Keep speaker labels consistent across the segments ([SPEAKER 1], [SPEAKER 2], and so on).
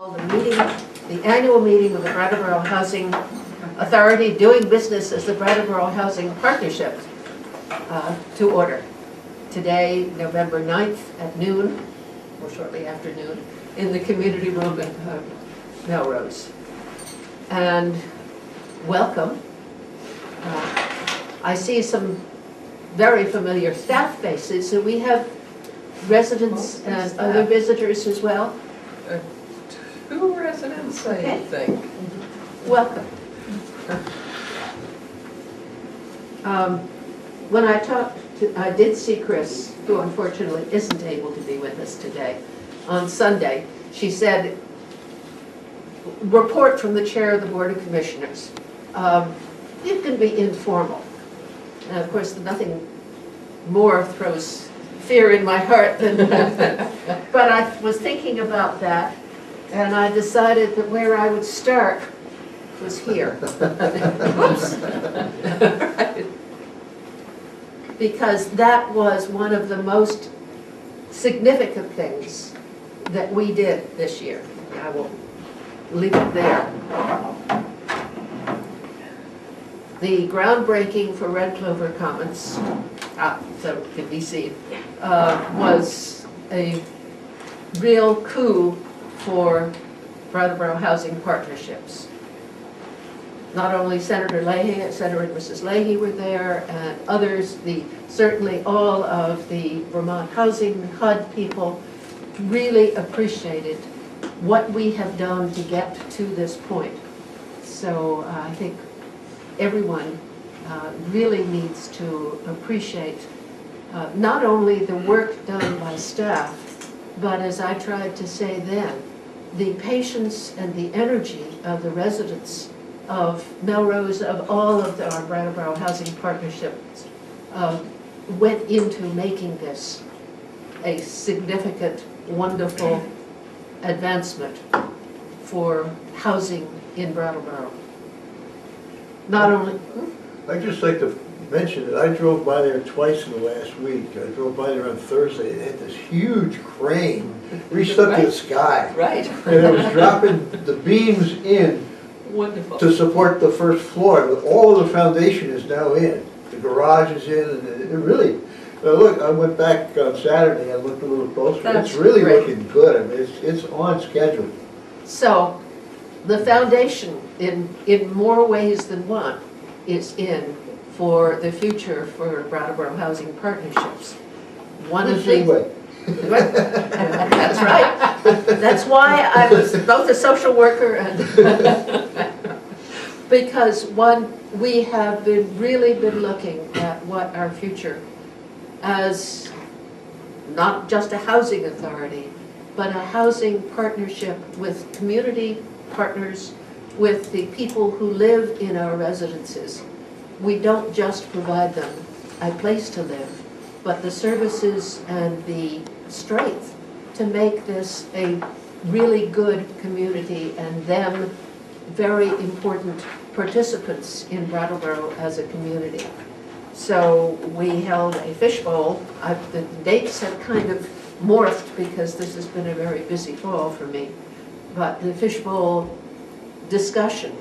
[SPEAKER 1] The annual meeting of the Brattleboro Housing Authority, doing business as the Brattleboro Housing Partnership, to order. Today, November 9th at noon, or shortly after noon, in the community room at Melrose. And welcome. I see some very familiar staff faces, so we have residents and other visitors as well.
[SPEAKER 2] Two residents, I think.
[SPEAKER 1] Welcome. When I did see Chris, who unfortunately isn't able to be with us today, on Sunday. She said, report from the chair of the Board of Commissioners. It can be informal. And of course, nothing more throws fear in my heart than that. But I was thinking about that, and I decided that where I would start was here. Oops. Right. Because that was one of the most significant things that we did this year. I will leave it there. The groundbreaking for Red Clover Commons, so it can be seen, was a real coup for Brattleboro Housing Partnerships. Not only Senator Leahy, Senator and Mrs. Leahy were there, and others, certainly all of the Vermont Housing HUD people really appreciated what we have done to get to this point. So I think everyone really needs to appreciate not only the work done by staff, but as I tried to say then, the patience and the energy of the residents of Melrose, of all of our Brattleboro Housing Partnerships, went into making this a significant, wonderful advancement for housing in Brattleboro. Not only...
[SPEAKER 3] I'd just like to mention that I drove by there twice in the last week. I drove by there on Thursday. It had this huge crane reached up to the sky.
[SPEAKER 1] Right.
[SPEAKER 3] And it was dropping the beams in.
[SPEAKER 1] Wonderful.
[SPEAKER 3] To support the first floor. All of the foundation is now in. The garage is in, and it really, look, I went back on Saturday, I looked a little closer.
[SPEAKER 1] That's
[SPEAKER 3] it's really
[SPEAKER 1] great.
[SPEAKER 3] looking good. I mean, it's on schedule.
[SPEAKER 1] So, the foundation, in more ways than one, is in for the future for Brattleboro Housing Partnerships. One of the... That's right. That's why I was both a social worker and... Because we have really been looking at what our future as not just a housing authority, but a housing partnership with community partners, with the people who live in our residences. We don't just provide them a place to live, but the services and the strength to make this a really good community and them very important participants in Brattleboro as a community. So we held a fishbowl. The dates have kind of morphed because this has been a very busy fall for me. But the fishbowl discussion,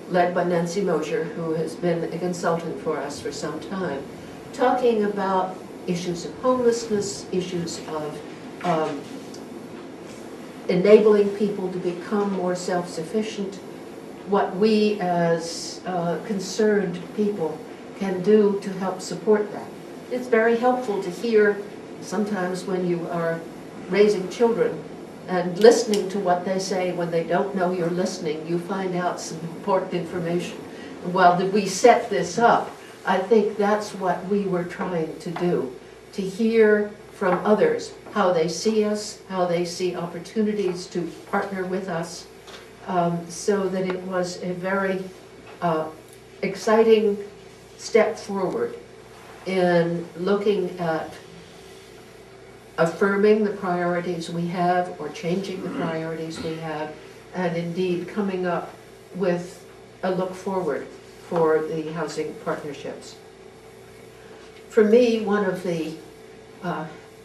[SPEAKER 1] led by Nancy Mosier, who has been a consultant for us for some time, talking about issues of homelessness, issues of enabling people to become more self-sufficient, what we as concerned people can do to help support that. It's very helpful to hear sometimes when you are raising children and listening to what they say when they don't know you're listening, you find out some important information. And while we set this up, I think that's what we were trying to do, to hear from others how they see us, how they see opportunities to partner with us, so that it was a very exciting step forward in looking at affirming the priorities we have or changing the priorities we have, and indeed coming up with a look forward for the housing partnerships. For me, one of the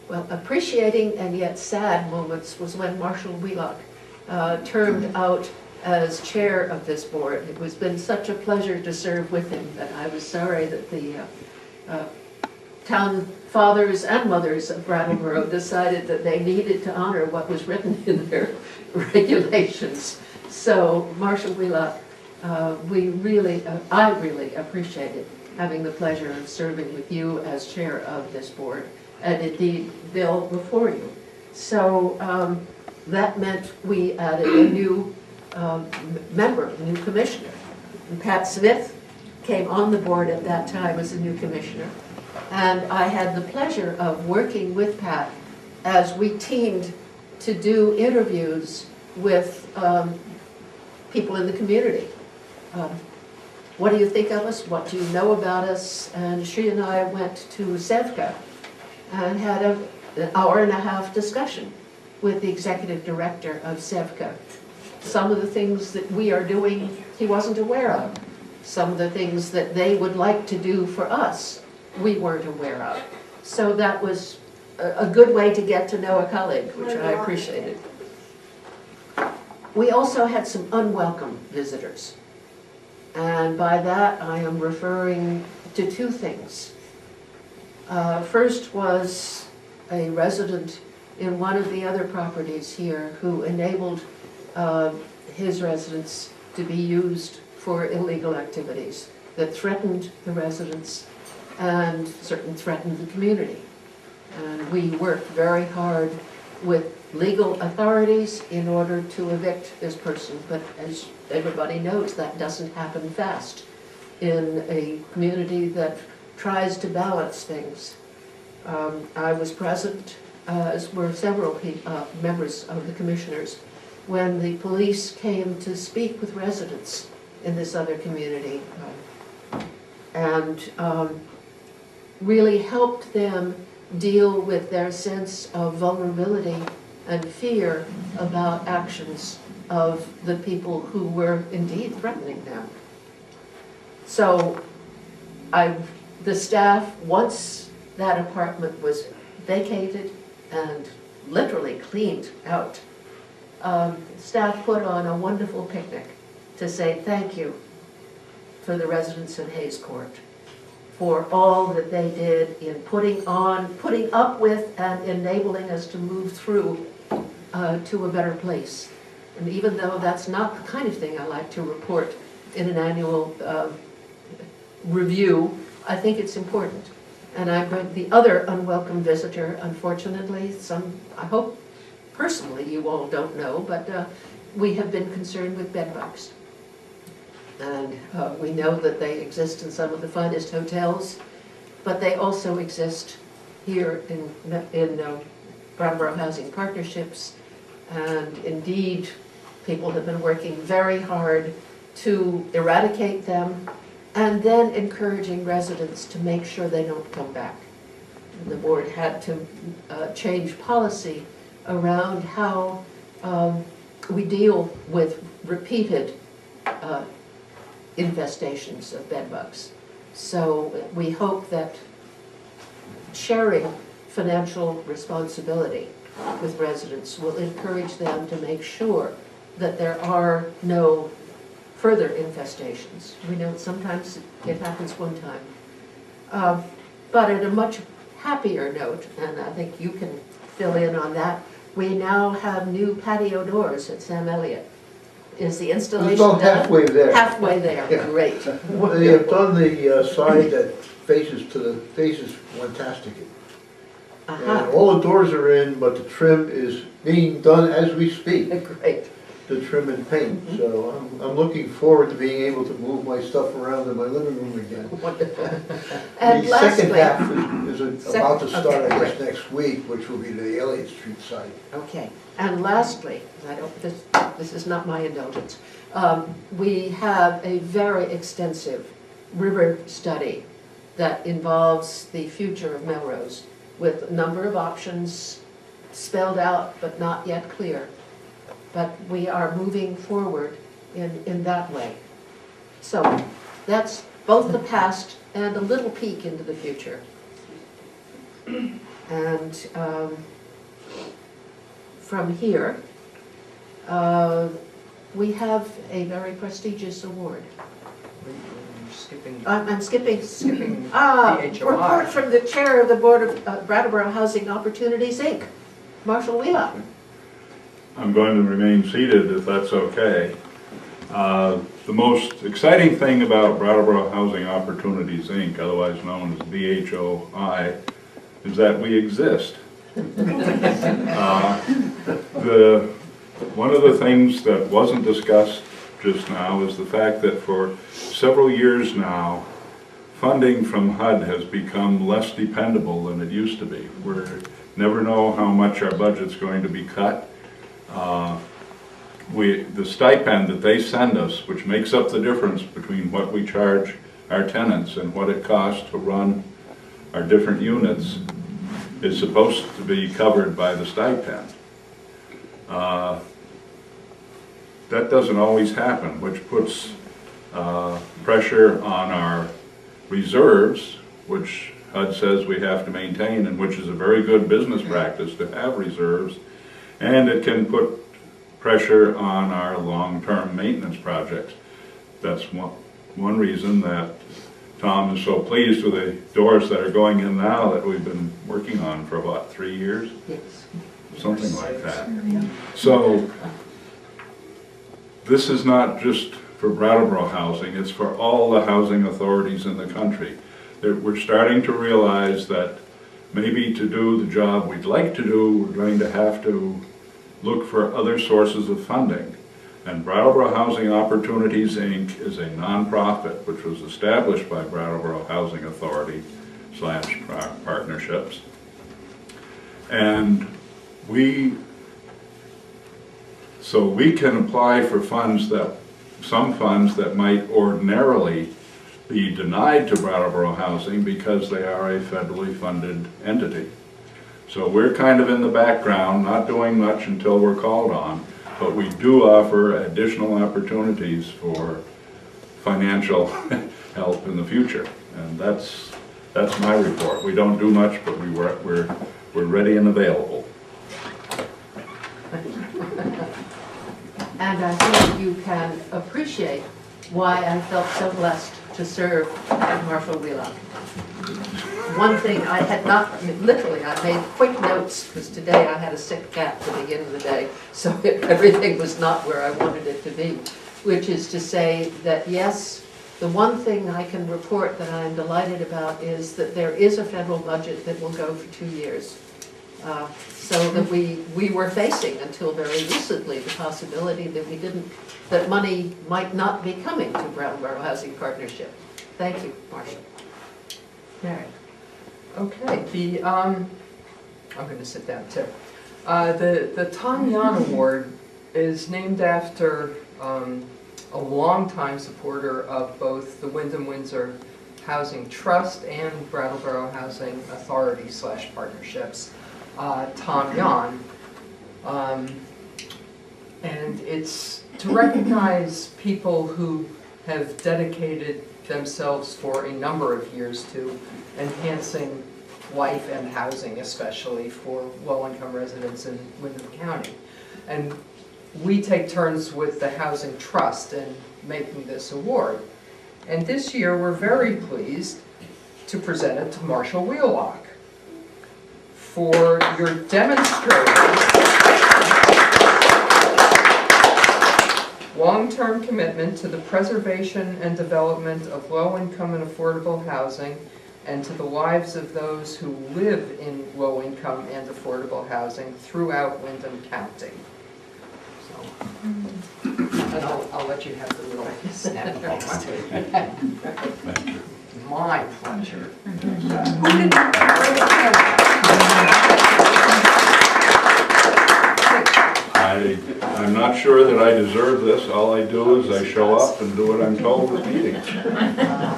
[SPEAKER 1] appreciating and yet sad moments was when Marshall Wheelock termed out as chair of this board. It has been such a pleasure to serve with him that I was sorry that the town fathers and mothers of Brattleboro decided that they needed to honor what was written in their regulations. So, Marshall Wheelock, I really appreciated having the pleasure of serving with you as chair of this board, and indeed, Bill before you. So that meant we added a new member, a new commissioner. And Pat Smith came on the board at that time as a new commissioner. And I had the pleasure of working with Pat as we teamed to do interviews with people in the community. What do you think of us? What do you know about us? And she and I went to Sevka and had an hour-and-a-half discussion with the executive director of Sevka. Some of the things that we are doing, he wasn't aware of. Some of the things that they would like to do for us, we weren't aware of. So that was a good way to get to know a colleague, which I appreciated. We also had some unwelcome visitors. And by that, I am referring to two things. First was a resident in one of the other properties here who enabled his residence to be used for illegal activities that threatened the residents and certainly threatened the community. And we worked very hard with legal authorities in order to evict this person, but as everybody knows, that doesn't happen fast in a community that tries to balance things. I was present, as were several members of the commissioners, when the police came to speak with residents in this other community and really helped them deal with their sense of vulnerability and fear about actions of the people who were indeed threatening them. So the staff, once that apartment was vacated and literally cleaned out, staff put on a wonderful picnic to say thank you for the residents in Hayes Court for all that they did in putting up with and enabling us to move through to a better place. And even though that's not the kind of thing I like to report in an annual review, I think it's important. And the other unwelcome visitor, unfortunately, I hope personally you all don't know, but we have been concerned with bedbugs. And we know that they exist in some of the finest hotels, but they also exist here in Brattleboro Housing Partnerships. And indeed, people have been working very hard to eradicate them and then encouraging residents to make sure they don't come back. And the board had to change policy around how we deal with repeated infestations of bedbugs. So we hope that sharing financial responsibility with residents will encourage them to make sure that there are no further infestations. We know sometimes it happens one time. But at a much happier note, and I think you can fill in on that, we now have new patio doors at Sam Elliott. Is the installation
[SPEAKER 3] It's about
[SPEAKER 1] done?
[SPEAKER 3] halfway there.
[SPEAKER 1] Halfway there,
[SPEAKER 3] Yeah.
[SPEAKER 1] great.
[SPEAKER 3] They have done the side that faces Fantastic. And all the doors are in, but the trim is being done as we speak,
[SPEAKER 1] Great.
[SPEAKER 3] the trim and paint. So I'm looking forward to being able to move my stuff around in my living room again.
[SPEAKER 1] Wonderful. And
[SPEAKER 3] The second
[SPEAKER 1] lastly,
[SPEAKER 3] half is about to start,
[SPEAKER 1] okay,
[SPEAKER 3] I guess,
[SPEAKER 1] great.
[SPEAKER 3] next week, which will be the Elliott Street side.
[SPEAKER 1] okay, and lastly, this is not my indulgence, we have a very extensive river study that involves the future of Melrose, with a number of options spelled out but not yet clear. But we are moving forward in that way. So that's both the past and a little peek into the future. And from here, We have a very prestigious award.
[SPEAKER 2] You're skipping.
[SPEAKER 1] I'm skipping.
[SPEAKER 2] Skipping
[SPEAKER 1] Report
[SPEAKER 2] DHOI.
[SPEAKER 1] from the chair of the Board of Brattleboro Housing Opportunities, Inc., Marshall Wheelock.
[SPEAKER 4] I'm going to remain seated if that's okay. The most exciting thing about Brattleboro Housing Opportunities, Inc., otherwise known as BHOI, is that we exist. One of the things that wasn't discussed just now is the fact that for several years now, funding from HUD has become less dependable than it used to be. We never know how much our budget's going to be cut. The stipend that they send us, which makes up the difference between what we charge our tenants and what it costs to run our different units, is supposed to be covered by the stipend. That doesn't always happen, which puts pressure on our reserves, which HUD says we have to maintain, and which is a very good business practice to have reserves, and it can put pressure on our long-term maintenance projects. That's one reason that Tom is so pleased with the doors that are going in now that we've been working on for about 3 years?
[SPEAKER 1] Yes.
[SPEAKER 4] Something like that. So this is not just for Brattleboro Housing, it's for all the housing authorities in the country. We're starting to realize that maybe to do the job we'd like to do, we're going to have to look for other sources of funding. And Brattleboro Housing Opportunities, Inc. is a nonprofit which was established by Brattleboro Housing Authority / partnerships. And we can apply for some funds that might ordinarily be denied to Brattleboro Housing because they are a federally funded entity. So we're kind of in the background, not doing much until we're called on, but we do offer additional opportunities for financial help in the future. And that's my report. We don't do much, but we're ready and available.
[SPEAKER 1] And I think you can appreciate why I felt so blessed to serve with Marshall Wheelock. One thing I had not, literally, I made quick notes, because today I had a sick cat to begin the day, so everything was not where I wanted it to be, which is to say that, yes, the one thing I can report that I'm delighted about is that there is a federal budget that will go for 2 years. So that we were facing until very recently the possibility that money might not be coming to Brattleboro Housing Partnership. Thank you, Marcia.
[SPEAKER 2] Mary. Okay, I'm going to sit down too. The Tom Yan Award is named after a longtime supporter of both the Wyndham Windsor Housing Trust and Brattleboro Housing Authority / partnerships. Tom Yan, and it's to recognize people who have dedicated themselves for a number of years to enhancing life and housing, especially for low-income residents in Wyndham County. And we take turns with the Housing Trust in making this award. And this year we're very pleased to present it to Marshall Wheelock for your demonstrated long-term commitment to the preservation and development of low-income and affordable housing and to the lives of those who live in low-income and affordable housing throughout Wyndham County. So, and I'll let you have the little snap moment.
[SPEAKER 4] Thank you.
[SPEAKER 2] My pleasure.
[SPEAKER 4] I'm not sure that I deserve this. All I do is I show up and do what I'm told at meetings.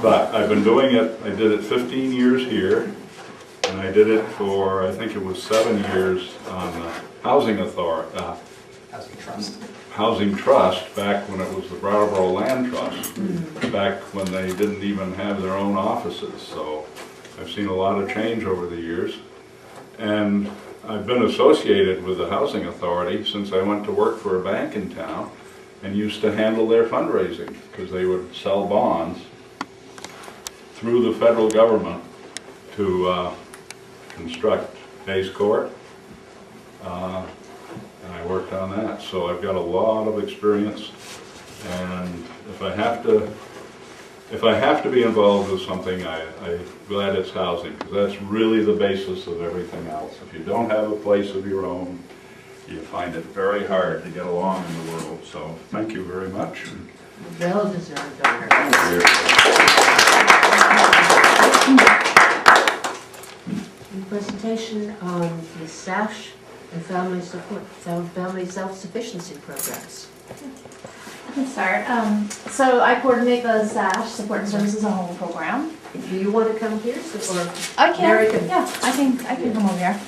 [SPEAKER 4] But I've been doing it, I did it 15 years here, and I did it for, I think it was 7 years on the Housing Authority, Housing Trust, back when it was the Brattleboro Land Trust, back when they didn't even have their own offices. So I've seen a lot of change over the years. And I've been associated with the Housing Authority since I went to work for a bank in town and used to handle their fundraising, because they would sell bonds through the federal government to construct Hayes Court. And I worked on that, so I've got a lot of experience. And if I have to be involved with something, I'm glad it's housing, because that's really the basis of everything else. If you don't have a place of your own, you find it very hard to get along in the world. So thank you very much.
[SPEAKER 1] Well-deserved honor. The presentation on the SASH and family support, family self-sufficiency programs.
[SPEAKER 5] I can start. So I coordinate the SASH, Support and Services at Home program.
[SPEAKER 1] Do you want to come here, or
[SPEAKER 5] I can.
[SPEAKER 1] Mary can-
[SPEAKER 5] Yeah, I can come over here.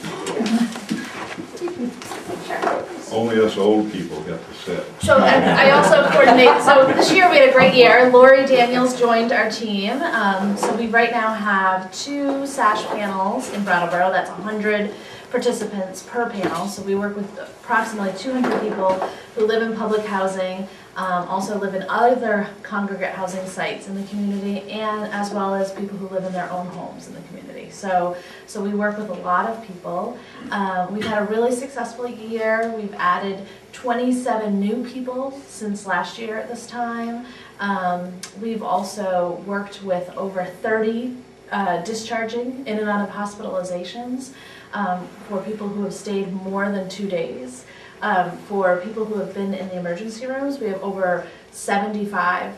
[SPEAKER 5] Sure.
[SPEAKER 4] Only us old people get to sit.
[SPEAKER 5] So I also coordinate, so this year we had a great year. Lori Daniels joined our team. So we right now have 2 SASH panels in Brattleboro. That's 100 participants per panel. So we work with approximately 200 people who live in public housing, also live in other congregate housing sites in the community, and as well as people who live in their own homes in the community. So we work with a lot of people. We've had a really successful year. We've added 27 new people since last year at this time. We've also worked with over 30 discharging in and out of hospitalizations for people who have stayed more than 2 days. For people who have been in the emergency rooms, we have over 75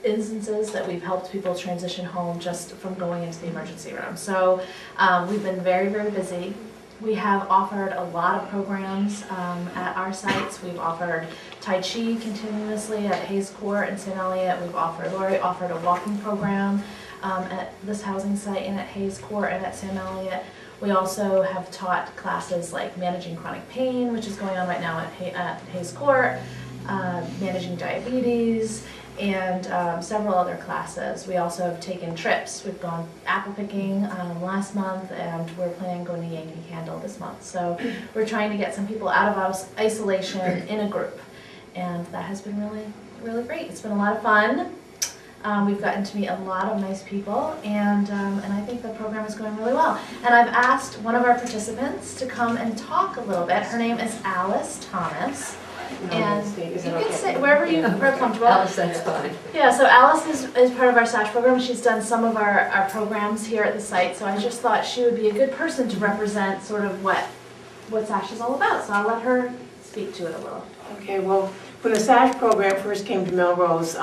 [SPEAKER 5] instances that we've helped people transition home just from going into the emergency room. So we've been very, very busy. We have offered a lot of programs at our sites. We've offered Tai Chi continuously at Hayes Court and St. Eliot. Lori offered a walking program at this housing site and at Hayes Court and at St. Eliot. We also have taught classes like managing chronic pain, which is going on right now at Hayes Court, managing diabetes, and several other classes. We also have taken trips. We've gone apple picking last month, and we're planning on going to Yankee Candle this month. So we're trying to get some people out of isolation in a group, and that has been really, really great. It's been a lot of fun. We've gotten to meet a lot of nice people, and I think the program is going really well. And I've asked one of our participants to come and talk a little bit. Her name is Alice Thomas. And you can sit wherever you are comfortable.
[SPEAKER 1] Alice, that's fine.
[SPEAKER 5] Yeah, so Alice is part of our SASH program. She's done some of our programs here at the site, so I just thought she would be a good person to represent sort of what SASH is all about. So I'll let her speak to it a little.
[SPEAKER 6] Okay, well, when the SASH program first came to Melrose,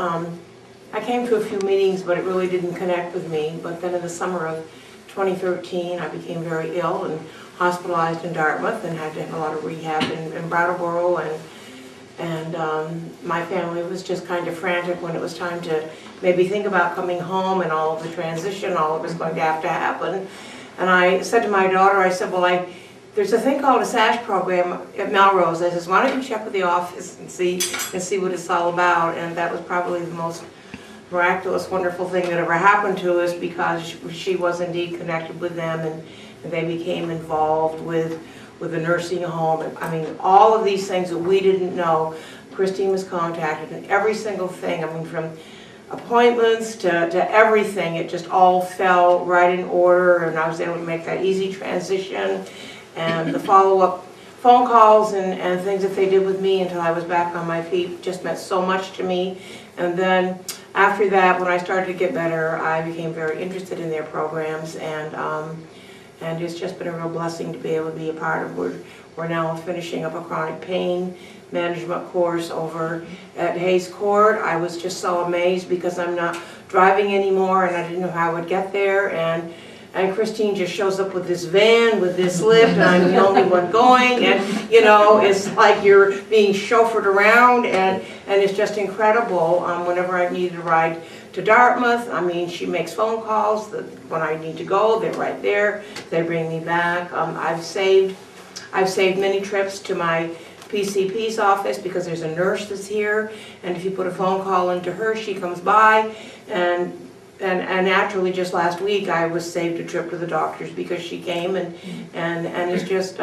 [SPEAKER 6] I came to a few meetings, but it really didn't connect with me. But then in the summer of 2013, I became very ill and hospitalized in Dartmouth and had to have a lot of rehab in Brattleboro, and my family was just kind of frantic when it was time to maybe think about coming home and all of the transition, all of it was going to have to happen. And I said to my daughter, I said, well, there's a thing called a SASH program at Melrose. I said, why don't you check with the office and see what it's all about? And that was probably the most miraculous, wonderful thing that ever happened to us, because she was indeed connected with them, and they became involved with the nursing home. And, I mean, all of these things that we didn't know, Christine was contacted, and every single thing, I mean, from appointments to everything, it just all fell right in order, and I was able to make that easy transition. And the follow-up phone calls and things that they did with me until I was back on my feet just meant so much to me. And then after that, when I started to get better, I became very interested in their programs, and it's just been a real blessing to be able to be a part of. We're now finishing up a chronic pain management course over at Hayes Court. I was just so amazed because I'm not driving anymore, and I didn't know how I would get there, and Christine just shows up with this van, with this lift, and I'm the only one going, and you know, it's like you're being chauffeured around, and it's just incredible. Whenever I needed a ride to Dartmouth, I mean, she makes phone calls. When I need to go, they're right there. They bring me back. I've saved many trips to my PCP's office because there's a nurse that's here, and if you put a phone call into her, she comes by, and and naturally, just last week, I was saved a trip to the doctors because she came, and it's just,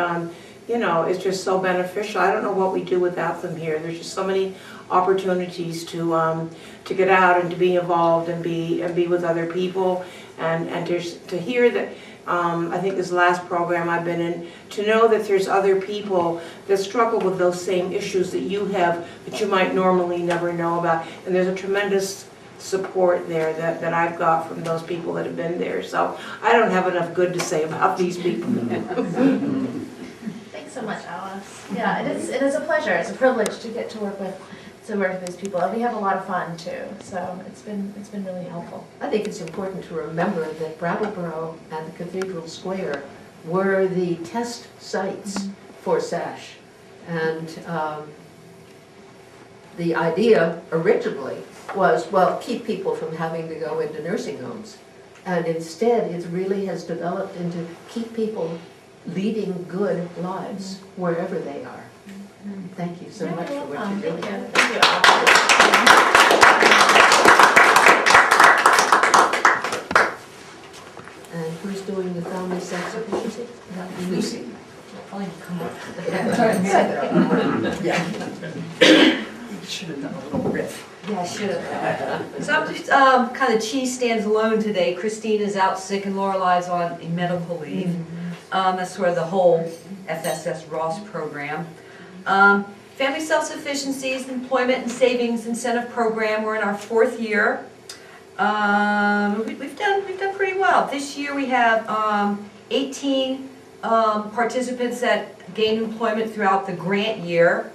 [SPEAKER 6] you know, it's just so beneficial. I don't know what we do without them here. There's just so many opportunities to get out and to be involved and be with other people, and to hear that. I think this last program I've been in, to know that there's other people that struggle with those same issues that you have, that you might normally never know about, and there's a tremendous support there that I've got from those people that have been there. So I don't have enough good to say about these people.
[SPEAKER 5] Thanks so much, Alice. Yeah, it is a pleasure, it's a privilege to get to work with these people, and we have a lot of fun too, so it's been really helpful.
[SPEAKER 1] I think it's important to remember that Brattleboro and the Cathedral Square were the test sites for SASH. And the idea originally was, well, keep people from having to go into nursing homes. And instead, it really has developed into keep people leading good lives wherever they are. Thank you so much for what you're doing.
[SPEAKER 5] Thank you, Alice.
[SPEAKER 1] And who's doing the family self-sufficiency? Lucy.
[SPEAKER 7] Should have done a little riff.
[SPEAKER 8] Yeah, I should have. So I'm just kind of cheese stands alone today. Christine is out sick and Lorelai's on a medical leave. That's sort of the whole FSS Ross program. Family Self-Sufficiency is an Employment and Savings Incentive Program. We're in our 4th year. We've done pretty well. This year we have 18 participants that gained employment throughout the grant year.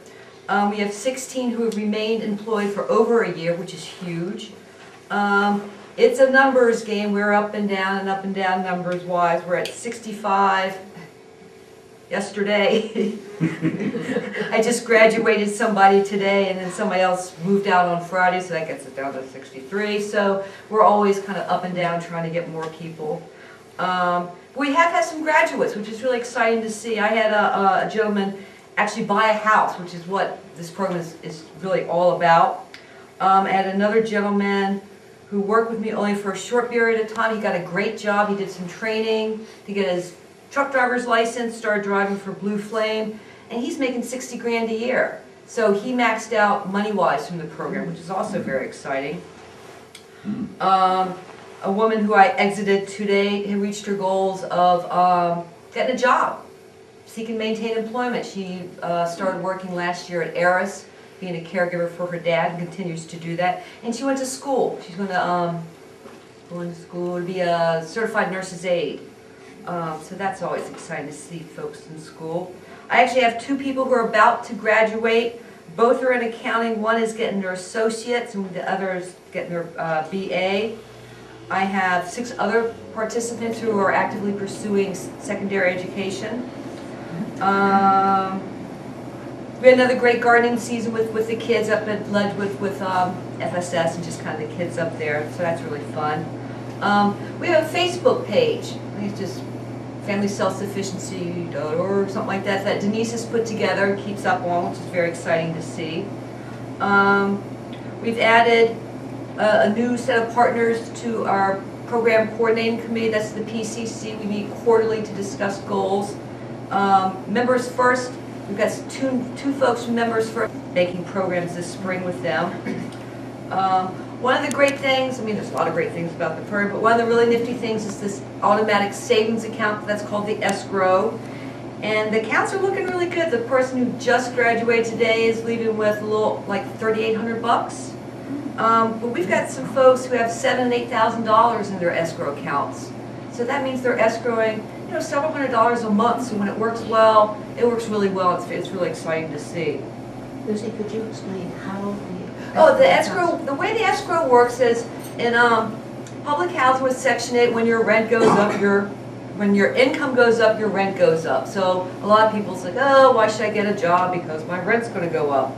[SPEAKER 8] We have 16 who have remained employed for over a year, which is huge. It's a numbers game. We're up and down numbers-wise. We're at 65 yesterday. I just graduated somebody today, and then somebody else moved out on Friday, so that gets it down to 63. So we're always kind of up and down trying to get more people. We have had some graduates, which is really exciting to see. I had a gentleman actually buy a house, which is what this program is really all about. I had another gentleman who worked with me only for a short period of time. He got a great job. He did some training to get his truck driver's license, started driving for Blue Flame, and he's making 60 grand a year. So he maxed out money-wise from the program, which is also very exciting. A woman who I exited today had reached her goals of getting a job. She can maintain employment. She started working last year at Eris, being a caregiver for her dad, and continues to do that. And she went to school. She's going to go into school to be a certified nurse's aide. So that's always exciting to see folks in school. I actually have 2 people who are about to graduate. Both are in accounting. One is getting their associates, and the other is getting their BA. I have 6 other participants who are actively pursuing secondary education. We had another great gardening season with the kids up at Ledgewood with FSS and just kind of the kids up there, so that's really fun. We have a Facebook page. I think it's just FamilySelfSufficiency.org, something like that, that Denise has put together and keeps up on, which is very exciting to see. We've added a new set of partners to our program coordinating committee. That's the PCC. We meet quarterly to discuss goals. Members First, we've got two folks from Members First making programs this spring with them. One of the great things, I mean there's a lot of great things about the program, but one of the really nifty things is this automatic savings account that's called the escrow. And the accounts are looking really good. The person who just graduated today is leaving with a little, like $3,800 bucks. But we've got some folks who have $7,000 and $8,000 in their escrow accounts. So that means they're escrowing, you know, several $100s a month. So when it works well, it works really well. It's really exciting to see.
[SPEAKER 1] Lucy, could you explain how
[SPEAKER 8] Oh, the escrow, the way the escrow works is in public housing with Section 8, when your rent goes up, when your income goes up, your rent goes up. So a lot of people say, oh, why should I get a job because my rent's going to go up.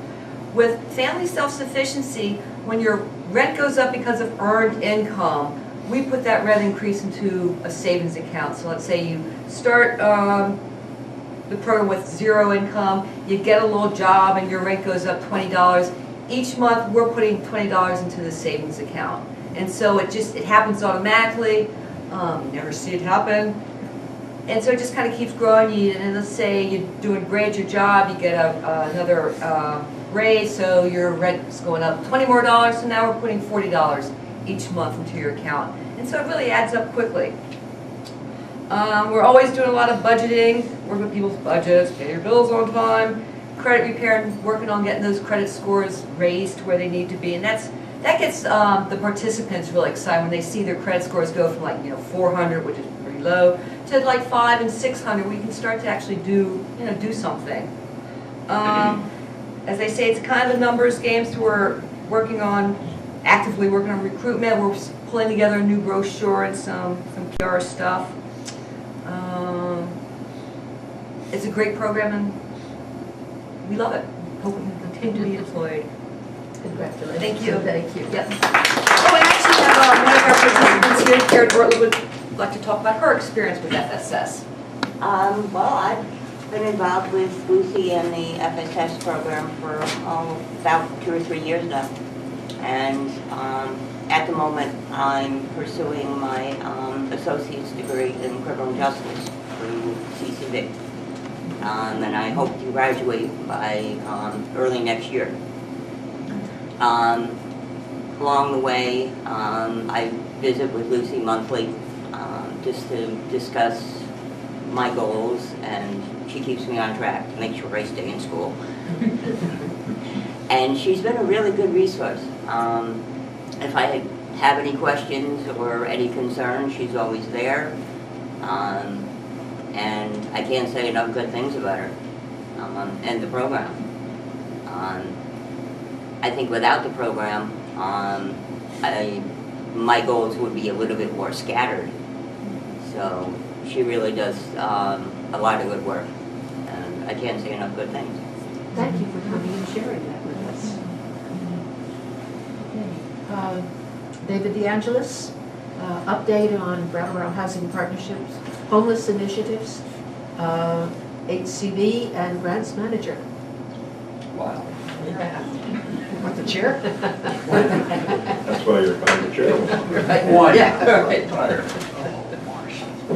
[SPEAKER 8] With family self-sufficiency, when your rent goes up because of earned income, we put that rent increase into a savings account. So let's say you start the program with 0 income, you get a little job and your rent goes up $20. Each month we're putting $20 into the savings account. And so it happens automatically, you never see it happen. And so it just kind of keeps growing. And let's say you're doing great at your job, you get another raise, so your rent's going up $20 more, so now we're putting $40 each month into your account. And so it really adds up quickly. We're always doing a lot of budgeting, work with people's budgets, pay your bills on time, credit repair, and working on getting those credit scores raised to where they need to be. And that gets the participants really excited when they see their credit scores go from 400, which is pretty low, to 500 and 600, where you can start to actually do something. As they say, it's kind of a numbers game, so we're actively working on recruitment. We're pulling together a new brochure and some PR stuff. It's a great program and we love it. Hope we can continue to be employed.
[SPEAKER 1] Congratulations.
[SPEAKER 8] Thank you.
[SPEAKER 1] Thank you.
[SPEAKER 8] Yep. Oh, we actually have one of our participants here, Karen Ortler, would like to talk about her experience with FSS.
[SPEAKER 9] Well, I've been involved with Lucy and the FSS program for about 2 or 3 years now. And at the moment, I'm pursuing my associate's degree in criminal justice through CCV. And I hope to graduate by early next year. Along the way, I visit with Lucy monthly just to discuss my goals, and she keeps me on track to make sure I stay in school. And she's been a really good resource. If I have any questions or any concerns, she's always there. And I can't say enough good things about her and the program. I think without the program, my goals would be a little bit more scattered. So she really does a lot of good work, and I can't say enough good things.
[SPEAKER 1] Thank you for coming and sharing that with us. Okay. David DeAngelis, update on Brattleboro Housing Partnerships, homeless initiatives, HCV, and grants manager.
[SPEAKER 7] Wow. Want the chair?
[SPEAKER 4] That's why you're by the chair.
[SPEAKER 7] One.
[SPEAKER 1] Yeah, right.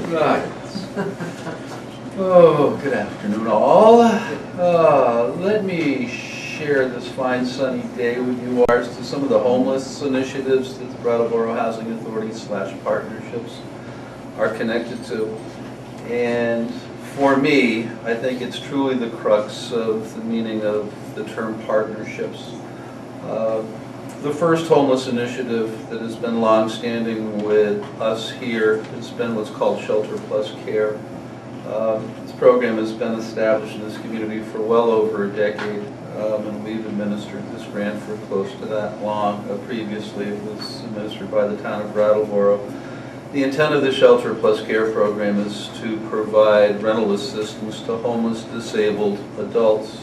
[SPEAKER 7] Right. Oh, good afternoon all. Let me share this fine sunny day with you as to some of the homeless initiatives that the Brattleboro Housing Authority / partnerships are connected to. And for me, I think it's truly the crux of the meaning of the term partnerships. The first homeless initiative that has been long-standing with us here has been what's called Shelter Plus Care. This program has been established in this community for well over a decade, and we've administered this grant for close to that long. Previously, it was administered by the town of Brattleboro. The intent of the Shelter Plus Care program is to provide rental assistance to homeless, disabled adults.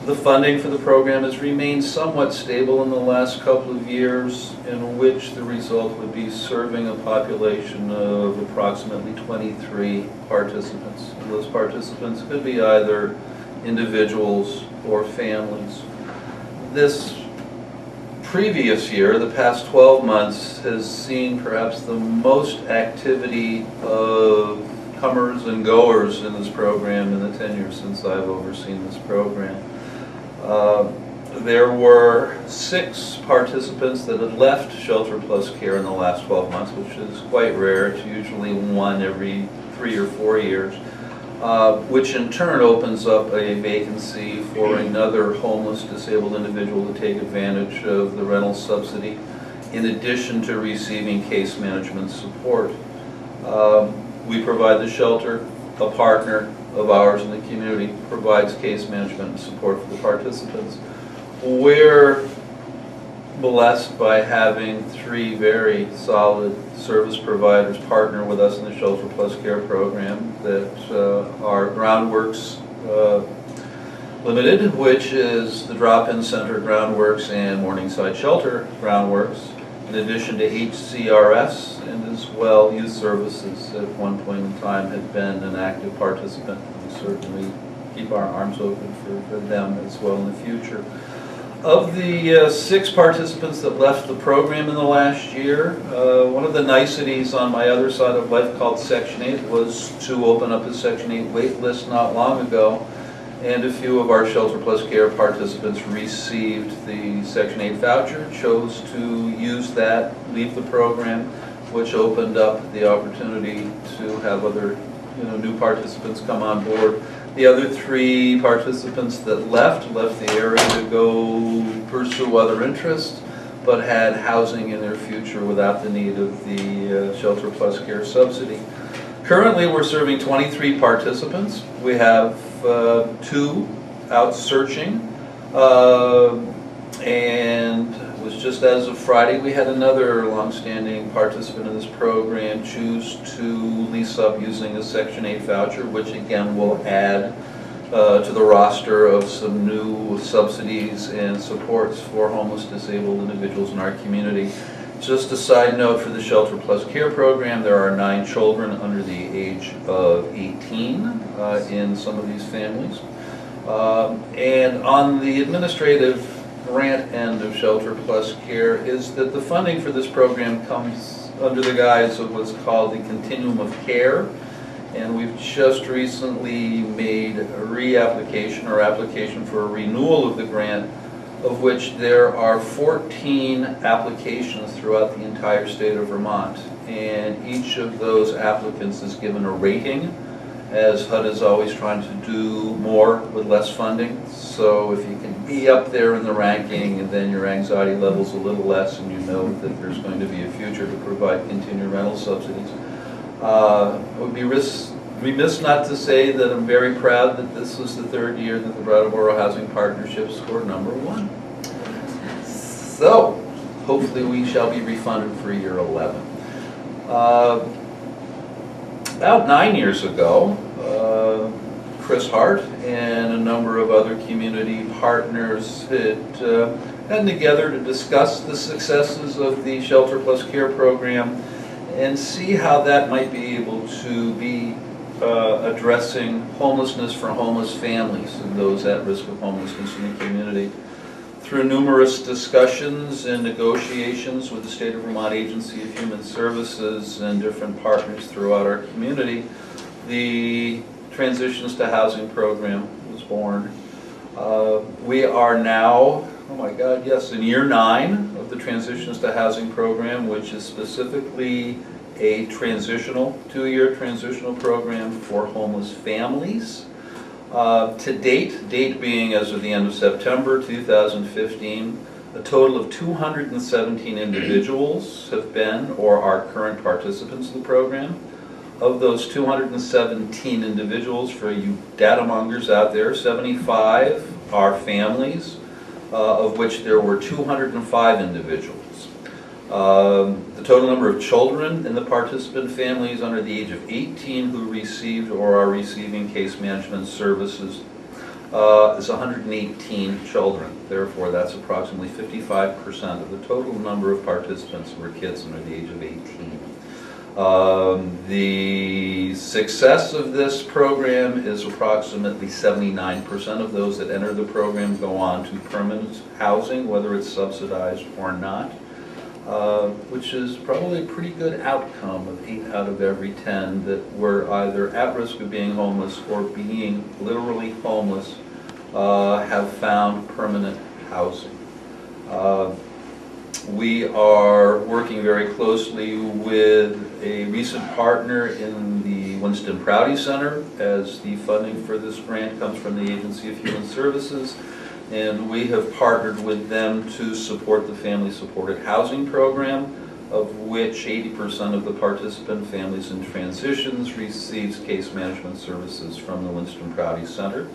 [SPEAKER 7] The funding for the program has remained somewhat stable in the last couple of years, in which the result would be serving a population of approximately 23 participants. And those participants could be either individuals or families. This previous year, the past 12 months, has seen perhaps the most activity of comers and goers in this program in the 10 years since I've overseen this program. There were 6 participants that had left Shelter Plus Care in the last 12 months, which is quite rare. It's usually 1 every 3 or 4 years, which in turn opens up a vacancy for another homeless disabled individual to take advantage of the rental subsidy, in addition to receiving case management support. We provide the shelter. A partner of ours in the community provides case management and support for the participants. We're blessed by having 3 very solid service providers partner with us in the Shelter Plus Care program that are Groundworks Limited, which is the drop-in center Groundworks and Morningside Shelter Groundworks, in addition to HCRS, and as well Youth Services at one point in time had been an active participant. We certainly keep our arms open for them as well in the future. Of the 6 participants that left the program in the last year, one of the niceties on my other side of life called Section 8 was to open up a Section 8 wait list not long ago, and a few of our Shelter Plus Care participants received the Section 8 voucher, chose to use that, leave the program, which opened up the opportunity to have other new participants come on board. The other 3 participants that left the area to go pursue other interests, but had housing in their future without the need of the Shelter Plus Care subsidy. Currently, we're serving 23 participants. We have 2 out searching, and it was just as of Friday, we had another longstanding participant in this program choose to lease up using a Section 8 voucher, which again will add to the roster of some new subsidies and supports for homeless disabled individuals in our community. Just a side note for the Shelter Plus Care program, there are 9 children under the age of 18 in some of these families. And on the administrative grant end of Shelter Plus Care is that the funding for this program comes under the guise of what's called the Continuum of Care, and we've just recently made a reapplication or application for a renewal of the grant, of which there are 14 applications throughout the entire state of Vermont, and each of those applicants is given a rating, as HUD is always trying to do more with less funding. So if you can be up there in the ranking, and then your anxiety level's a little less, and you know that there's going to be a future to provide continued rental subsidies. I would be remiss not to say that I'm very proud that this was the 3rd year that the Brattleboro Housing Partnership scored #1. So hopefully we shall be refunded for year 11. About 9 years ago, Chris Hart and a number of other community partners had gotten together to discuss the successes of the Shelter Plus Care program and see how that might be able to be addressing homelessness for homeless families and those at risk of homelessness in the community. Through numerous discussions and negotiations with the State of Vermont Agency of Human Services and different partners throughout our community, the Transitions to Housing program was born. We are now, oh my God, yes, in year 9 of the Transitions to Housing program, which is specifically a transitional, 2-year transitional program for homeless families. To date being as of the end of September 2015, a total of 217 individuals have been or are current participants in the program. Of those 217 individuals, for you data mongers out there, 75 are families, of which there were 205 individuals. The total number of children in the participant families under the age of 18 who received or are receiving case management services is 118 children. Therefore, that's approximately 55% of the total number of participants were kids under the age of 18. The success of this program is approximately 79% of those that enter the program go on to permanent housing, whether it's subsidized or not, which is probably a pretty good outcome of 8 out of every 10 that were either at risk of being homeless or being literally homeless have found permanent housing. We are working very closely with a recent partner in the Winston Prouty Center, as the funding for this grant comes from the Agency of Human Services, and we have partnered with them to support the Family Supported Housing Program, of which 80% of the participant families in transitions receives case management services from the Winston Prouty Center.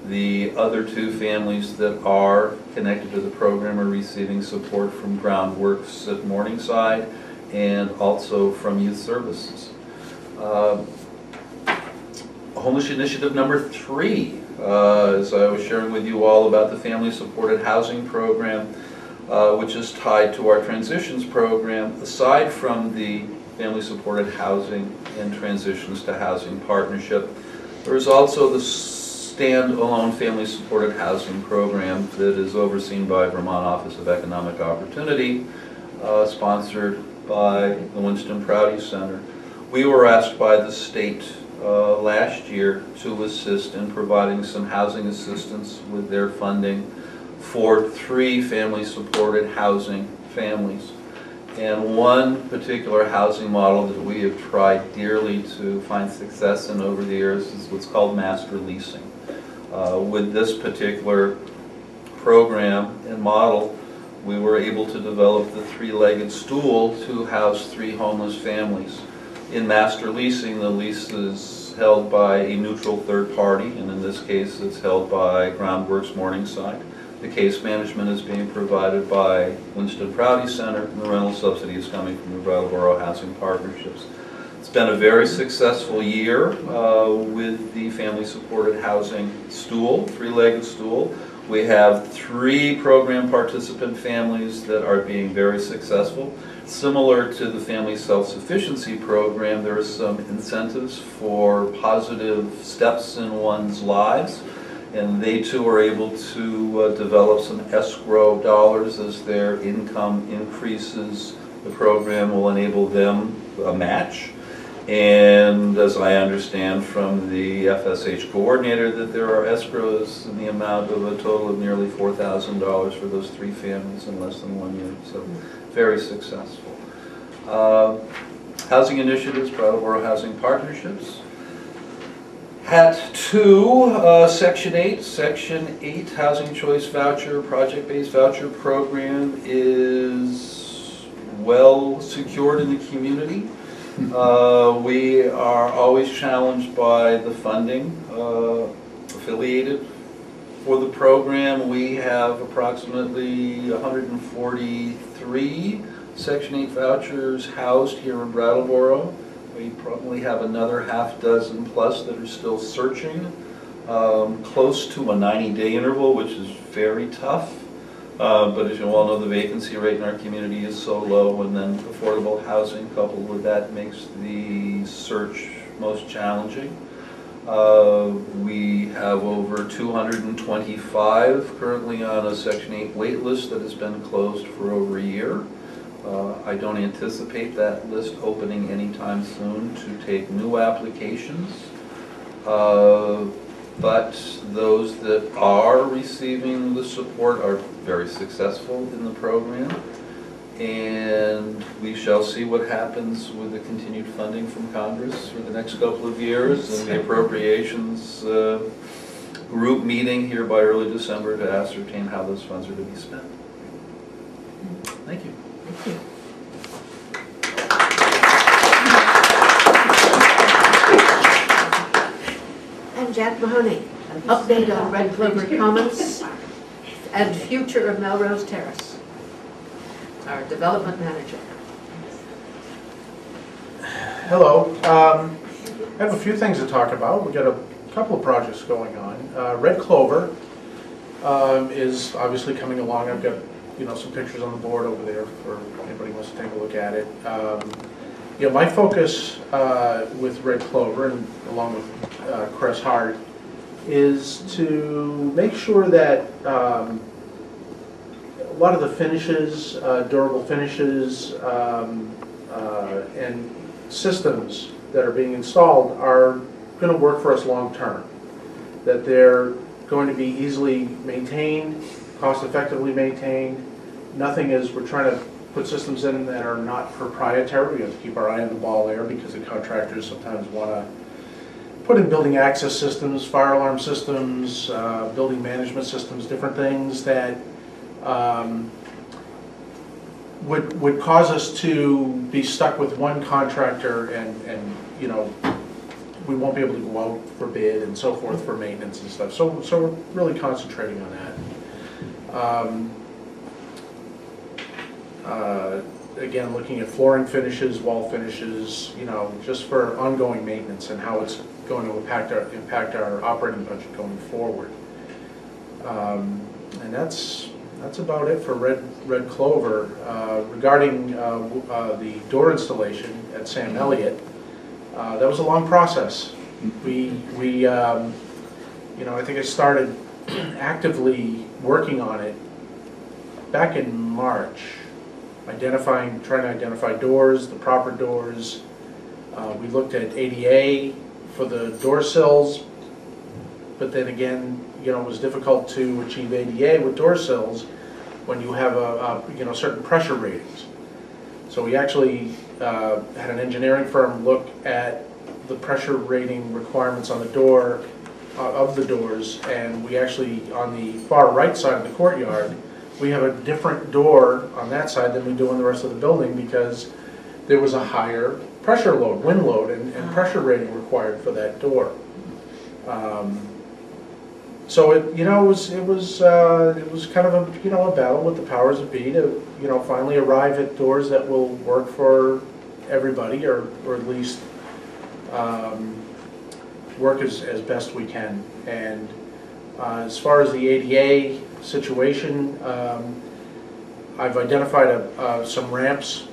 [SPEAKER 7] The other 2 families that are connected to the program are receiving support from Groundworks at Morningside and also from Youth Services. Homeless Initiative number 3, as I was sharing with you all about the Family Supported Housing Program, which is tied to our Transitions program. Aside from the Family Supported Housing and Transitions to Housing Partnership, there is also the standalone family-supported housing program that is overseen by Vermont Office of Economic Opportunity, sponsored by the Winston Prouty Center. We were asked by the state last year to assist in providing some housing assistance with their funding for 3 family-supported housing families. And one particular housing model that we have tried dearly to find success in over the years is what's called master leasing. With this particular program and model, we were able to develop the 3-legged stool to house 3 homeless families. In master leasing, the lease is held by a neutral third party, and in this case it's held by Groundworks Morningside. The case management is being provided by Winston Prouty Center, and the rental subsidy is coming from the Brattleboro Housing Partnerships. It's been a very successful year with the family-supported housing stool, 3-legged stool. We have 3 program participant families that are being very successful. Similar to the Family Self-Sufficiency Program, there are some incentives for positive steps in one's lives, and they too are able to develop some escrow dollars as their income increases. The program will enable them a match. And as I understand from the FSH coordinator, that there are escrows in the amount of a total of nearly $4,000 for those 3 families in less than 1 year. So very successful. Housing initiatives, Brattleboro Housing Partnerships. HAT 2, Section 8. Section 8 Housing Choice Voucher, Project-Based Voucher Program is well secured in the community. We are always challenged by the funding affiliated for the program. We have approximately 143 Section 8 vouchers housed here in Brattleboro. We probably have another half dozen plus that are still searching, close to a 90-day interval, which is very tough. But as you all know, the vacancy rate in our community is so low, and then affordable housing coupled with that makes the search most challenging. We have over 225 currently on a Section 8 wait list that has been closed for over a year. I don't anticipate that list opening anytime soon to take new applications. But those that are receiving the support are very successful in the program. And we shall see what happens with the continued funding from Congress for the next couple of years and the appropriations group meeting here by early December to ascertain how those funds are to be spent. Thank you.
[SPEAKER 1] Thank you. And Jack Mahoney, an update on Red Clover Commons and future of Melrose Terrace, our development manager.
[SPEAKER 10] Hello. I have a few things to talk about. We've got a couple of projects going on. Red Clover is obviously coming along. I've got some pictures on the board over there for anybody who wants to take a look at it. My focus with Red Clover, and along with Chris Hart, is to make sure that a lot of the finishes, durable finishes, and systems that are being installed are going to work for us long term. That they're going to be easily maintained, cost effectively maintained. Nothing is, we're trying to put systems in that are not proprietary. We have to keep our eye on the ball there because the contractors sometimes want to put in building access systems, fire alarm systems, building management systems, different things that would cause us to be stuck with one contractor and we won't be able to go out for bid and so forth for maintenance and stuff. So we're really concentrating on that. Again, looking at flooring finishes, wall finishes, just for ongoing maintenance and how it's going to impact our operating budget going forward. And that's about it for Red Clover. Regarding the door installation at Sam Elliott, that was a long process. We I think I started actively working on it back in March, trying to identify doors, the proper doors. We looked at ADA for the door sills, but then again, it was difficult to achieve ADA with door sills when you have certain pressure ratings. So we actually had an engineering firm look at the pressure rating requirements on the door, of the doors, and we actually, on the far right side of the courtyard, we have a different door on that side than we do on the rest of the building because there was a higher pressure load, wind load, and pressure rating required for that door. So it was kind of a battle with the powers that be to finally arrive at doors that will work for everybody, or at least work as best we can. And as far as the ADA situation, I've identified some ramps,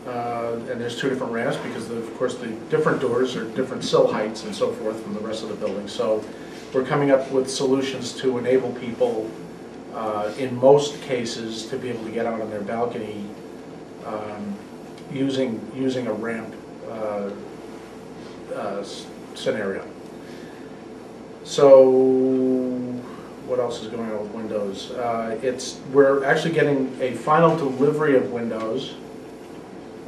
[SPEAKER 10] and there's 2 different ramps because of course the different doors are different sill heights and so forth from the rest of the building. So we're coming up with solutions to enable people, in most cases, to be able to get out on their balcony using a ramp scenario. So what else is going on with windows? We're actually getting a final delivery of windows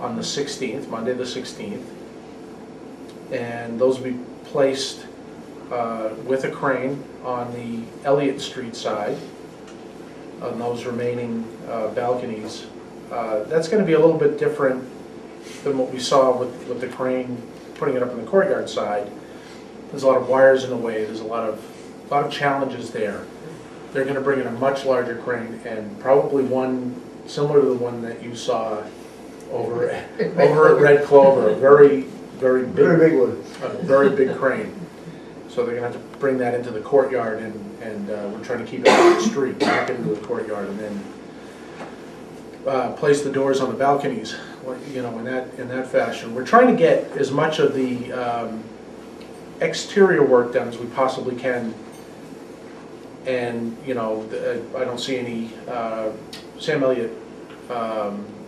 [SPEAKER 10] on the 16th, Monday the 16th, and those will be placed with a crane on the Elliott Street side on those remaining balconies. That's going to be a little bit different than what we saw with the crane putting it up in the courtyard side. There's a lot of wires in the way. There's a lot of challenges there. They're going to bring in a much larger crane, and probably one similar to the one that you saw over at Red Clover, a very big
[SPEAKER 3] one.
[SPEAKER 10] A very big crane. So they're going to have to bring that into the courtyard, and we're trying to keep it off the street, back into the courtyard, and then place the doors on the balconies, in that fashion. We're trying to get as much of the exterior work done as we possibly can, and I don't see any Sam Elliott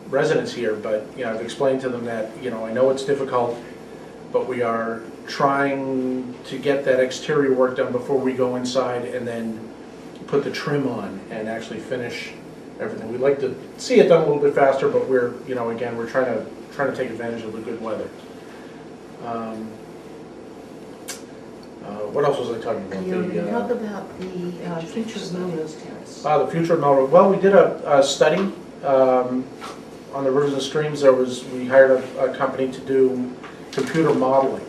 [SPEAKER 10] residents here, but I've explained to them that I know it's difficult, but we are trying to get that exterior work done before we go inside and then put the trim on and actually finish everything. We'd like to see it done a little bit faster, but we're again, we're trying to take advantage of the good weather. What else was I talking about?
[SPEAKER 1] You talk about the future of Melrose Terrace.
[SPEAKER 10] The future of Melrose. Well, we did a study on the rivers and streams. We hired a company to do computer modeling.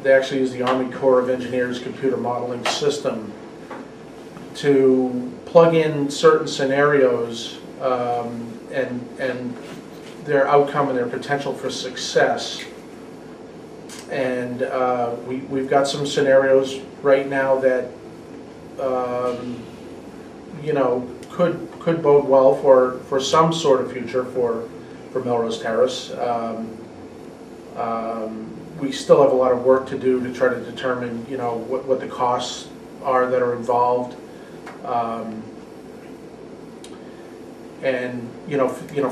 [SPEAKER 10] They actually use the Army Corps of Engineers computer modeling system to plug in certain scenarios and their outcome and their potential for success. And we've got some scenarios right now that could bode well for some sort of future for Melrose Terrace. We still have a lot of work to do to try to determine what the costs are that are involved, and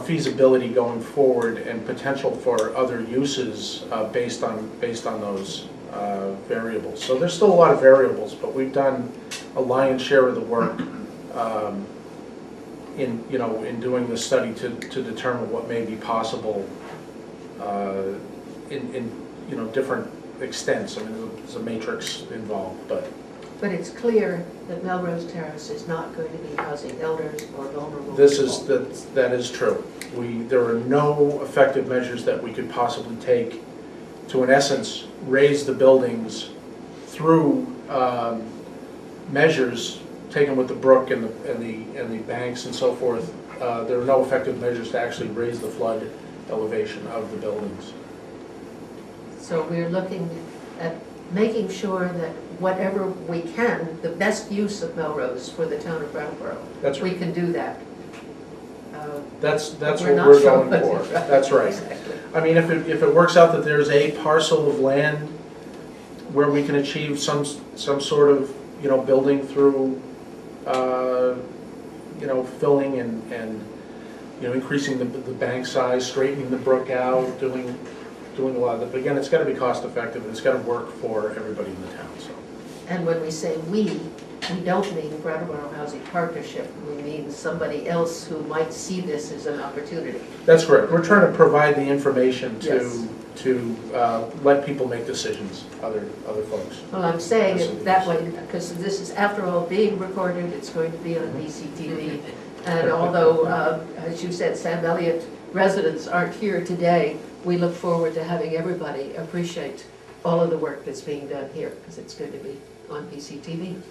[SPEAKER 10] feasibility going forward and potential for other uses based on those variables. So there's still a lot of variables, but we've done a lion's share of the work in doing the study to determine what may be possible in different extents. I mean, there's a matrix involved, but
[SPEAKER 1] it's clear that Melrose Terrace is not going to be housing elders or vulnerable people.
[SPEAKER 10] That is true. There are no effective measures that we could possibly take to, in essence, raise the buildings through measures taken with the brook and the banks and so forth. There are no effective measures to actually raise the flood elevation of the buildings.
[SPEAKER 1] So we're looking at making sure that whatever we can, the best use of Melrose for the town of Brattleboro,
[SPEAKER 10] That's right.
[SPEAKER 1] we can do that.
[SPEAKER 10] That's what
[SPEAKER 1] not
[SPEAKER 10] we're
[SPEAKER 1] sure
[SPEAKER 10] going
[SPEAKER 1] what
[SPEAKER 10] for.
[SPEAKER 1] it is.
[SPEAKER 10] That's right.
[SPEAKER 1] Exactly.
[SPEAKER 10] I mean, if it works out that there's a parcel of land where we can achieve some sort of, building through, filling and increasing the bank size, straightening the brook out, doing a lot of that. But again, it's gotta be cost effective and it's gotta work for everybody in the town, so.
[SPEAKER 1] And when we say we don't mean Brattleboro Housing Partnership, we mean somebody else who might see this as an opportunity.
[SPEAKER 10] That's correct. We're trying to provide the information
[SPEAKER 1] Yes.
[SPEAKER 10] to let people make decisions, other folks.
[SPEAKER 1] Well, I'm saying it that way because this is, after all, being recorded, it's going to be on BCTV. And although, as you said, Sam Elliott residents aren't here today, we look forward to having everybody appreciate all of the work that's being done here because it's going to be on BCTV.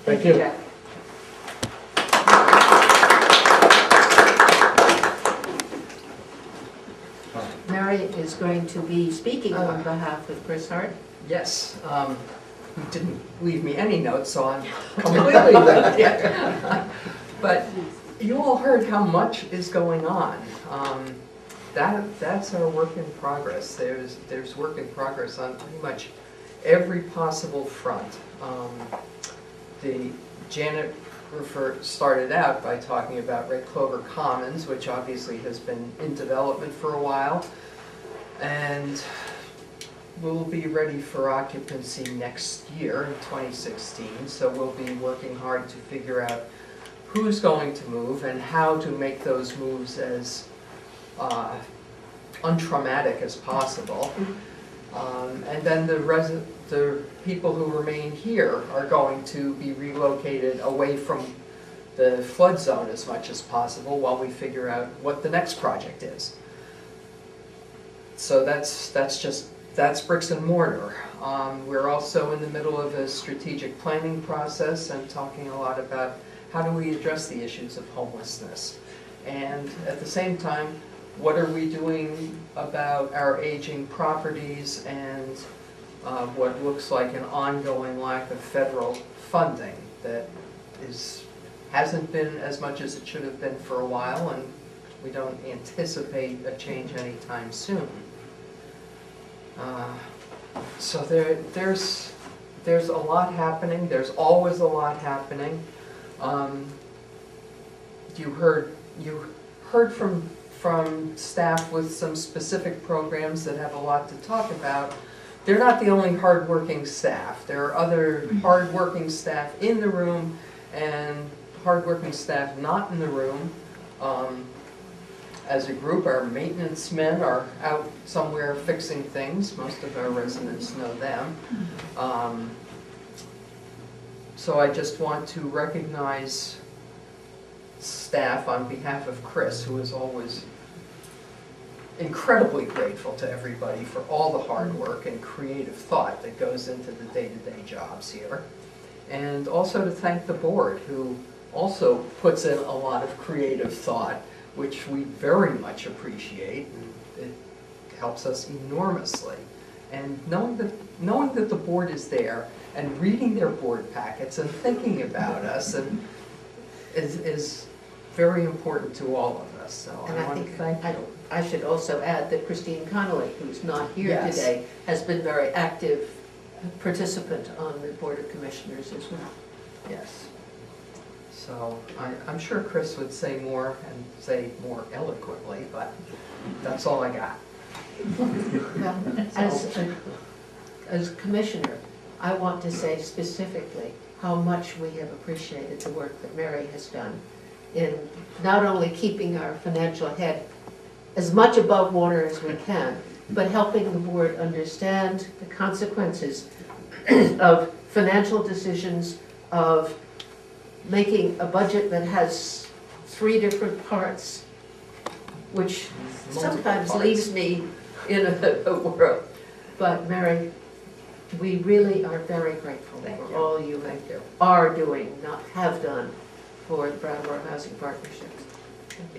[SPEAKER 10] Thank you.
[SPEAKER 1] Jack. Mary is going to be speaking on behalf of Chris Hart.
[SPEAKER 2] Yes, he didn't leave me any notes, so I'm completely with you. But you all heard how much is going on. That's our work in progress. There's work in progress on pretty much every possible front. Janet started out by talking about Red Clover Commons, which obviously has been in development for a while, and will be ready for occupancy next year in 2016. So we'll be working hard to figure out who's going to move and how to make those moves as untraumatic as possible. And then the people who remain here are going to be relocated away from the flood zone as much as possible while we figure out what the next project is. So that's bricks and mortar. We're also in the middle of a strategic planning process and talking a lot about how do we address the issues of homelessness. And at the same time, what are we doing about our aging properties and what looks like an ongoing lack of federal funding that hasn't been as much as it should have been for a while, and we don't anticipate a change anytime soon. So there's a lot happening. There's always a lot happening. You heard from staff with some specific programs that have a lot to talk about. They're not the only hardworking staff. There are other hardworking staff in the room and hardworking staff not in the room. As a group, our maintenance men are out somewhere fixing things. Most of our residents know them. So I just want to recognize staff on behalf of Chris, who is always incredibly grateful to everybody for all the hard work and creative thought that goes into the day-to-day jobs here. And also to thank the board, who also puts in a lot of creative thought, which we very much appreciate. It helps us enormously. And knowing that the board is there and reading their board packets and thinking about us is very important to all of us. So
[SPEAKER 1] And
[SPEAKER 2] I
[SPEAKER 1] I
[SPEAKER 2] want to
[SPEAKER 1] think
[SPEAKER 2] thank you.
[SPEAKER 1] I should also add that Christine Connolly, who's not here
[SPEAKER 2] Yes.
[SPEAKER 1] today, has been very active participant on the Board of Commissioners as well.
[SPEAKER 2] Yes. So I'm sure Chris would say more and say more eloquently, but that's all I got.
[SPEAKER 1] Well, as commissioner, I want to say specifically how much we have appreciated the work that Mary has done in not only keeping our financial head as much above water as we can, but helping the board understand the consequences of financial decisions, of making a budget that has 3 different parts, which sometimes leaves me in a world. But Mary, we really are very grateful for all you are doing, not have done, for the Brattleboro Housing Partnership.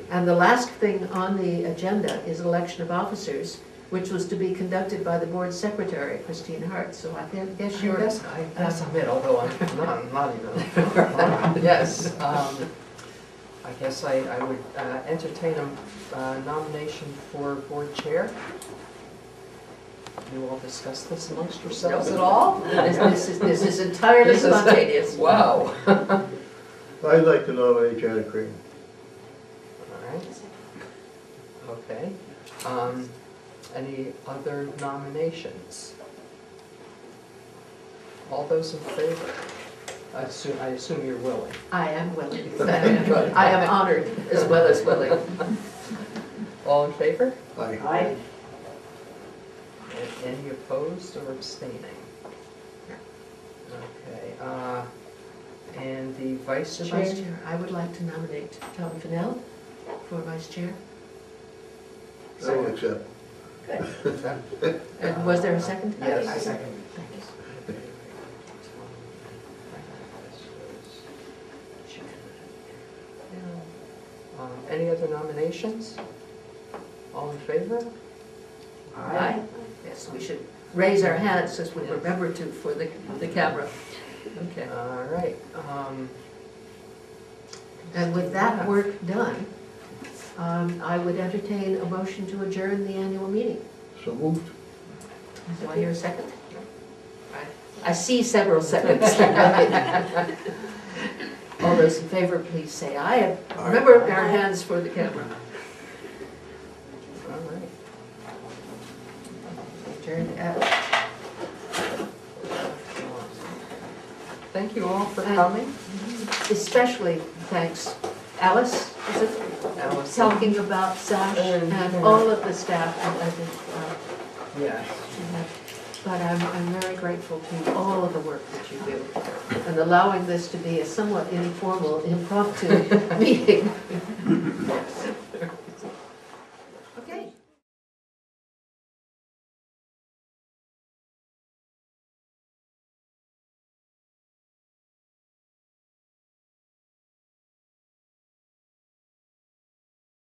[SPEAKER 1] And the last thing on the agenda is election of officers, which was to be conducted by the board secretary, Christine Hart. So I guess you're...
[SPEAKER 2] I guess I'm it, although I'm not even. Yes. I guess I would entertain a nomination for board chair. You all discuss this amongst yourselves at all?
[SPEAKER 1] This is entirely
[SPEAKER 2] This is-
[SPEAKER 1] spontaneous.
[SPEAKER 2] Wow.
[SPEAKER 3] I'd like to nominate Janet Green.
[SPEAKER 2] All right. Okay. Any other nominations? All those in favor? I assume you're willing.
[SPEAKER 1] I am willing. I am honored as well as willing.
[SPEAKER 2] All in favor?
[SPEAKER 3] Aye.
[SPEAKER 2] And any opposed or abstaining? Okay, and the vice
[SPEAKER 1] The
[SPEAKER 2] chair?
[SPEAKER 1] vice chair, I would like to nominate Tom Fennell for vice chair.
[SPEAKER 3] I will accept.
[SPEAKER 1] And was there a second?
[SPEAKER 2] Yes.
[SPEAKER 1] I second. Thank you.
[SPEAKER 2] Any other nominations? All in favor?
[SPEAKER 1] Aye. Yes, we should raise our hands as we remember to for the camera.
[SPEAKER 2] Okay, all right.
[SPEAKER 1] And with that work done, I would entertain a motion to adjourn the annual meeting.
[SPEAKER 3] So moved.
[SPEAKER 1] Do I hear a second? I see several seconds. All those in favor, please say aye. And remember our hands for the camera.
[SPEAKER 2] All right.
[SPEAKER 1] Adjourned at
[SPEAKER 2] Thank you all for coming.
[SPEAKER 1] especially thanks, Alice, is it?
[SPEAKER 2] Alice.
[SPEAKER 1] Talking about SASH and all of the staff, I think,
[SPEAKER 2] Yes.
[SPEAKER 1] but I'm very grateful to all of the work that you do and allowing this to be a somewhat informal, impromptu meeting.